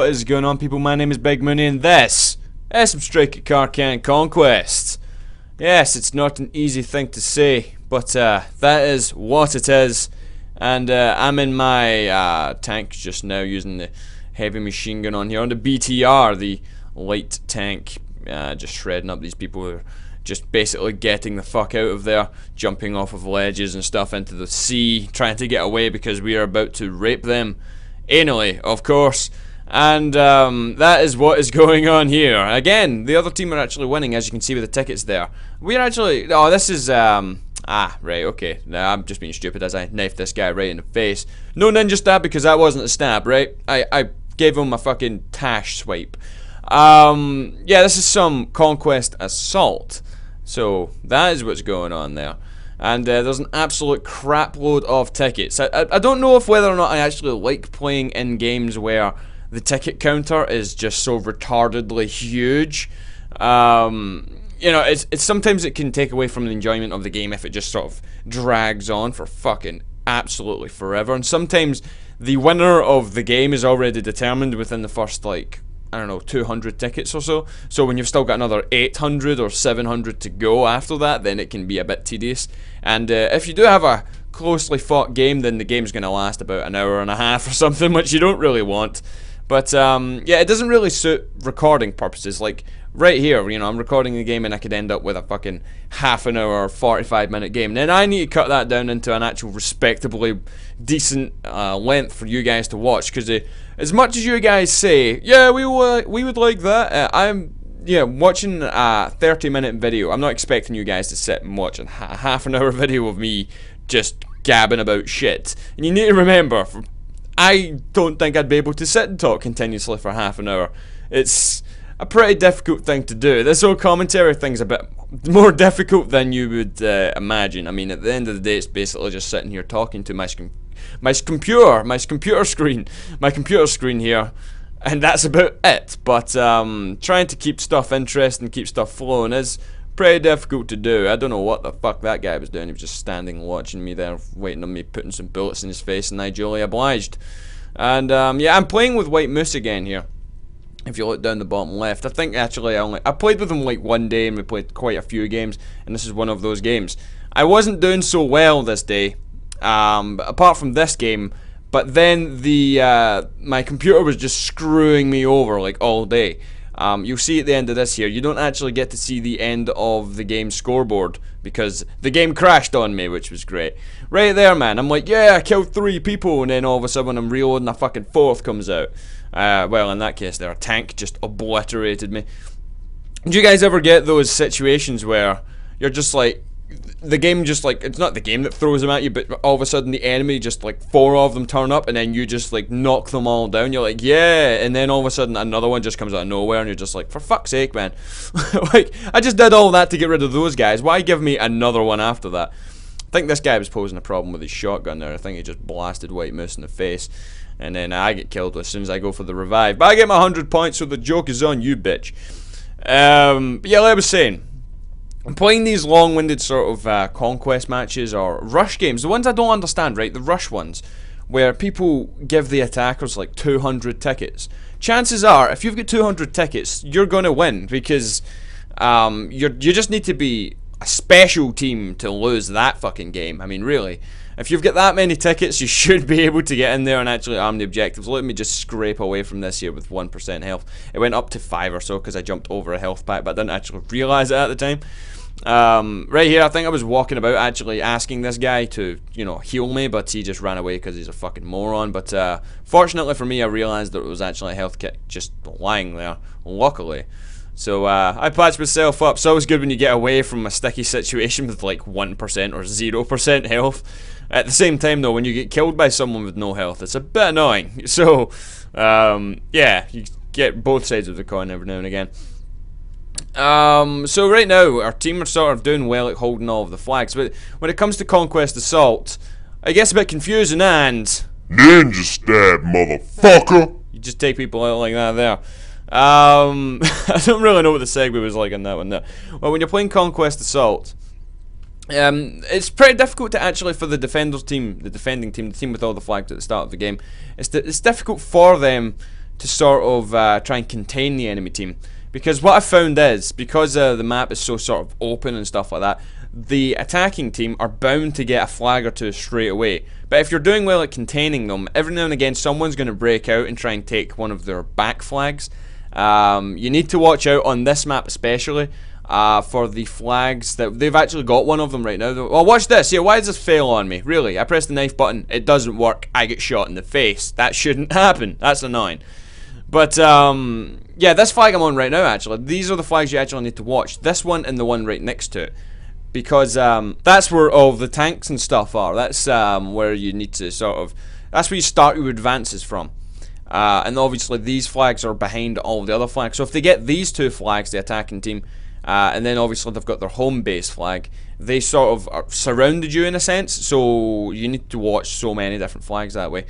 What is going on, people? My name is Big Mooney and this is some Stray Car Can Conquest. Yes, it's not an easy thing to say, but that is what it is. And I'm in my tank just now using the heavy machine gun on here on the BTR, the light tank, just shredding up these people who are just basically getting the fuck out of there, jumping off of ledges and stuff into the sea, trying to get away because we are about to rape them. Anally, of course. And that is what is going on here. Again, the other team are actually winning, as you can see with the tickets there. We're actually... Oh, this is... right, okay. Nah, I'm just being stupid as I knifed this guy right in the face. No ninja stab because that wasn't a stab, right? I gave him a fucking tash swipe. Yeah, this is some Conquest Assault. So, that is what's going on there. And there's an absolute crap load of tickets. I don't know if whether or not I actually like playing in games where the ticket counter is just so retardedly huge. You know, it's sometimes it can take away from the enjoyment of the game if it just sort of drags on for fucking absolutely forever. And sometimes the winner of the game is already determined within the first, like, I don't know, 200 tickets or so. So when you've still got another 800 or 700 to go after that, then it can be a bit tedious. And if you do have a closely fought game, then the game's going to last about an hour and a half or something, which you don't really want. But yeah, it doesn't really suit recording purposes. Like right here, you know, I'm recording the game and I could end up with a fucking half an hour, 45-minute game. Then I need to cut that down into an actual respectably decent length for you guys to watch. Because as much as you guys say, yeah, we would like that, I'm watching a 30-minute video. I'm not expecting you guys to sit and watch a half an hour video of me just gabbing about shit. And you need to remember, I don't think I'd be able to sit and talk continuously for half an hour. It's a pretty difficult thing to do. This whole commentary thing's a bit more difficult than you would imagine. I mean, at the end of the day, it's basically just sitting here talking to my computer screen here, and that's about it. But trying to keep stuff interesting, keep stuff flowing is pretty difficult to do. I don't know what the fuck that guy was doing. He was just standing watching me there, waiting on me putting some bullets in his face, and I duly obliged. And yeah, I'm playing with White Moose again here. If you look down the bottom left, I think actually I played with him like one day, and we played quite a few games, and this is one of those games. I wasn't doing so well this day, apart from this game, but then my computer was just screwing me over like all day. You'll see at the end of this here, you don't actually get to see the end of the game scoreboard because the game crashed on me, which was great. Right there, man, I'm like, yeah, I killed 3 people, and then all of a sudden when I'm reloading, a fucking 4th comes out. Well, in that case, their tank just obliterated me. Do you guys ever get those situations where you're just like, the game just like, it's not the game that throws them at you, but all of a sudden the enemy just like 4 of them turn up and then you just like knock them all down. You're like, yeah, and then all of a sudden another one just comes out of nowhere and you're just like, for fuck's sake, man. Like, I just did all that to get rid of those guys. Why give me another one after that? I think this guy was posing a problem with his shotgun there. I think he just blasted White Moose in the face. And then I get killed as soon as I go for the revive. But I get my 100 points, so the joke is on you, bitch. But yeah, like I was saying, I'm playing these long-winded sort of conquest matches or rush games. The ones I don't understand, right? The rush ones, where people give the attackers like 200 tickets. Chances are, if you've got 200 tickets, you're gonna win because you just need to be a special team to lose that fucking game. I mean, really. If you've got that many tickets, you should be able to get in there and actually arm the objectives. Let me just scrape away from this here with 1% health. It went up to 5 or so because I jumped over a health pack, but I didn't actually realise it at the time. Right here, I think I was walking about actually asking this guy to, you know, heal me, but he just ran away because he's a fucking moron. But fortunately for me, I realised that it was actually a health kit just lying there, luckily. So I patched myself up. It's always good when you get away from a sticky situation with like 1% or 0% health. At the same time though, when you get killed by someone with no health, it's a bit annoying. So yeah, you get both sides of the coin every now and again. So right now, our team are sort of doing well at holding all of the flags, but when it comes to Conquest Assault, it gets a bit confusing and... Ninja stab, motherfucker! You just take people out like that there. I don't really know what the segue was like on that one there. Well, when you're playing Conquest Assault, it's pretty difficult to actually, for the defending team, the team with all the flags at the start of the game, it's difficult for them to sort of try and contain the enemy team. Because what I found is, because the map is so sort of open and stuff like that, the attacking team are bound to get a flag or two straight away. But if you're doing well at containing them, every now and again someone's going to break out and try and take one of their back flags. You need to watch out on this map especially for the flags that they've actually got one of them right now. Well, watch this. Yeah, why does this fail on me? Really, I press the knife button, it doesn't work, I get shot in the face. That shouldn't happen. That's annoying. But yeah, this flag I'm on right now, actually, these are the flags you actually need to watch. This one and the one right next to it. Because that's where all the tanks and stuff are. That's where you need to sort of, that's where you start your advances from. And obviously these flags are behind all the other flags. So if they get these two flags, the attacking team, and then obviously they've got their home base flag, they sort of are surrounded you in a sense. So you need to watch so many different flags that way.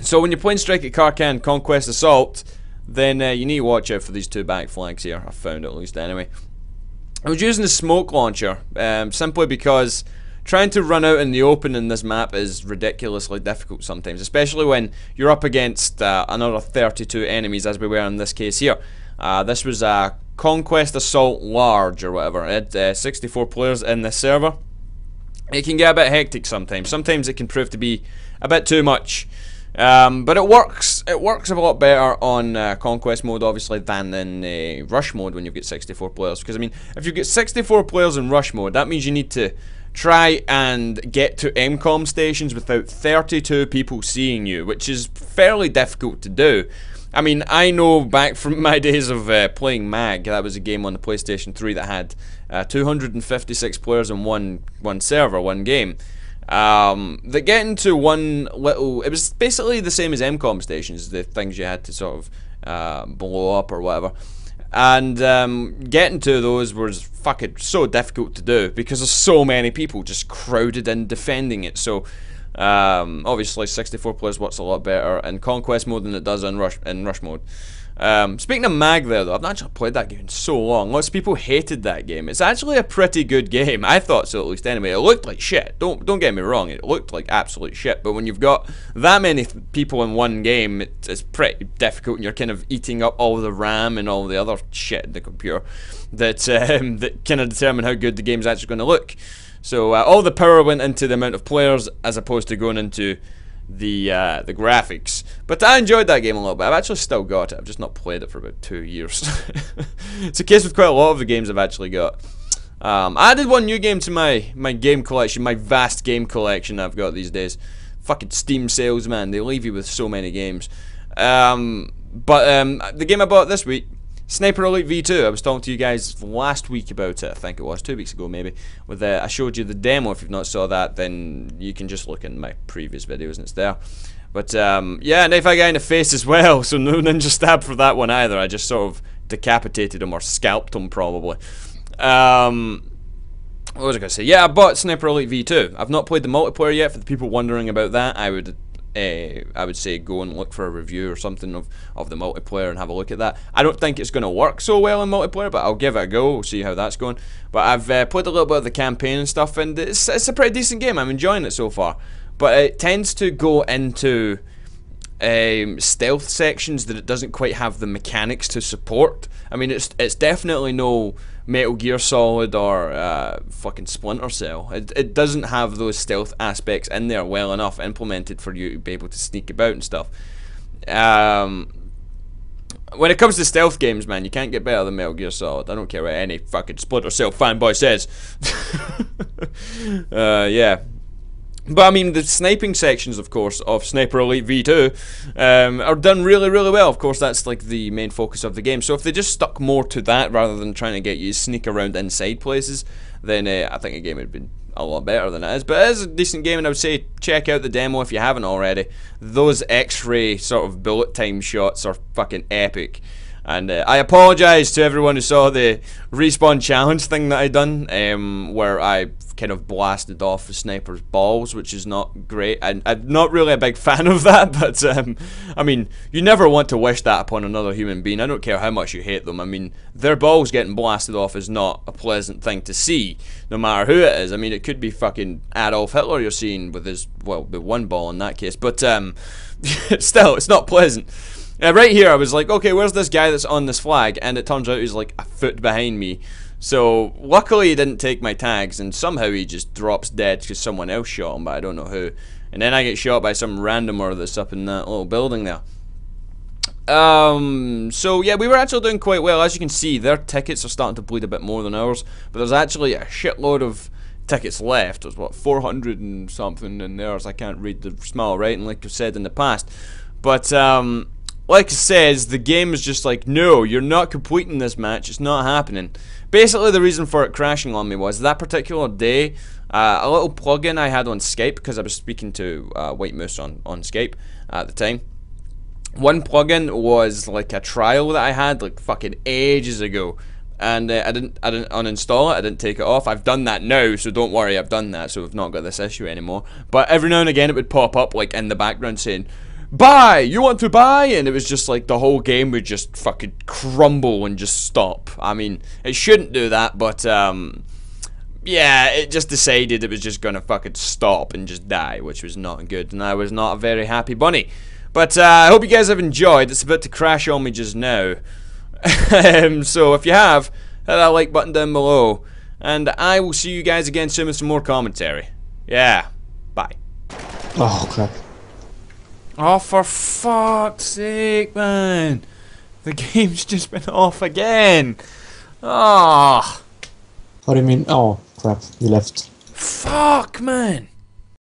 So when you're playing Strike at Karkan, Conquest Assault, then you need to watch out for these two back flags here. I found at least anyway. I was using the smoke launcher simply because trying to run out in the open in this map is ridiculously difficult sometimes, especially when you're up against another 32 enemies, as we were in this case here. This was a Conquest Assault Large or whatever. It had 64 players in this server. It can get a bit hectic sometimes. Sometimes it can prove to be a bit too much. But it works a lot better on Conquest mode, obviously, than in Rush mode when you've got 64 players. Because, I mean, if you get 64 players in Rush mode, that means you need to try and get to MCOM stations without 32 people seeing you, which is fairly difficult to do. I mean, I know back from my days of playing MAG, that was a game on the PlayStation 3 that had 256 players in one server, one game. That getting to one little, it was basically the same as MCOM stations, the things you had to sort of blow up or whatever, and getting to those was fucking so difficult to do because there's so many people just crowded in defending it. So obviously 64 players works a lot better in Conquest mode than it does in Rush mode. Speaking of MAG there though, I've not actually played that game in so long. Lots of people hated that game. It's actually a pretty good game. I thought so, at least anyway. It looked like shit. Don't get me wrong, it looked like absolute shit. But when you've got that many people in one game, it's pretty difficult, and you're kind of eating up all the RAM and all the other shit in the computer that that kind of determine how good the game's actually going to look. So all the power went into the amount of players as opposed to going into the graphics. But I enjoyed that game a little bit. I've actually still got it. I've just not played it for about 2 years. It's a case with quite a lot of the games I've actually got. I added one new game to my game collection, my vast game collection I've got these days. Fucking Steam sales, man. They leave you with so many games. But the game I bought this week, Sniper Elite V2. I was talking to you guys last week about it. I think it was 2 weeks ago maybe. With I showed you the demo. If you've not saw that, then you can just look in my previous videos and it's there. But yeah, knife a guy in the face as well. So no ninja stab for that one either. I just sort of decapitated him or scalped him probably. What was I gonna say? Yeah, I bought Sniper Elite V2. I've not played the multiplayer yet. For the people wondering about that, I would say go and look for a review or something of the multiplayer and have a look at that. I don't think it's going to work so well in multiplayer, but I'll give it a go. We'll see how that's going. But I've played a little bit of the campaign and stuff, and it's a pretty decent game. I'm enjoying it so far. But it tends to go into stealth sections that it doesn't quite have the mechanics to support. I mean, it's definitely no Metal Gear Solid or fucking Splinter Cell. It doesn't have those stealth aspects in there well enough implemented for you to be able to sneak about and stuff. When it comes to stealth games, man, you can't get better than Metal Gear Solid. I don't care what any fucking Splinter Cell fanboy says. Yeah. But I mean, the sniping sections, of course, of Sniper Elite V2 are done really, really well. Of course, that's like the main focus of the game. So if they just stuck more to that rather than trying to get you to sneak around inside places, then I think the game would have been a lot better than it is. But it is a decent game, and I would say check out the demo if you haven't already. Those X-ray sort of bullet time shots are fucking epic. And I apologise to everyone who saw the Respawn challenge thing that I done, where I kind of blasted off the sniper's balls, which is not great. I'm not really a big fan of that, but I mean, you never want to wish that upon another human being. I don't care how much you hate them. I mean, their balls getting blasted off is not a pleasant thing to see, no matter who it is. I mean, it could be fucking Adolf Hitler you're seeing with his, well, with one ball in that case, but still, it's not pleasant. Right here, I was like, okay, where's this guy that's on this flag? And it turns out he's like a foot behind me. So, luckily he didn't take my tags, and somehow he just drops dead because someone else shot him, but I don't know who. And then I get shot by some randomer that's up in that little building there. So yeah, we were actually doing quite well. As you can see, their tickets are starting to bleed a bit more than ours, but there's actually a shitload of tickets left. There's what, 400 and something in theirs. I can't read the small writing like I've said in the past. But, like it says, the game is just like, no, you're not completing this match, it's not happening. Basically, the reason for it crashing on me was that particular day, a little plugin I had on Skype, because I was speaking to White Moose on Skype at the time. One plugin was like a trial that I had like fucking ages ago, and I didn't uninstall it. I didn't take it off. I've done that now, so don't worry, I've done that, so we've not got this issue anymore. But every now and again, it would pop up like in the background saying, "Buy, you want to buy?" And it was just like the whole game would just fucking crumble and just stop. I mean, it shouldn't do that, but yeah, it just decided it was just gonna fucking stop and just die, which was not good, and I was not a very happy bunny. But I hope you guys have enjoyed. It's about to crash on me just now. So if you have, hit that like button down below. And I will see you guys again soon with some more commentary. Yeah, bye. Oh crap. Oh, for fuck's sake, man. The game's just been off again. Ah. What do you mean? Oh crap, you left. Fuck, man.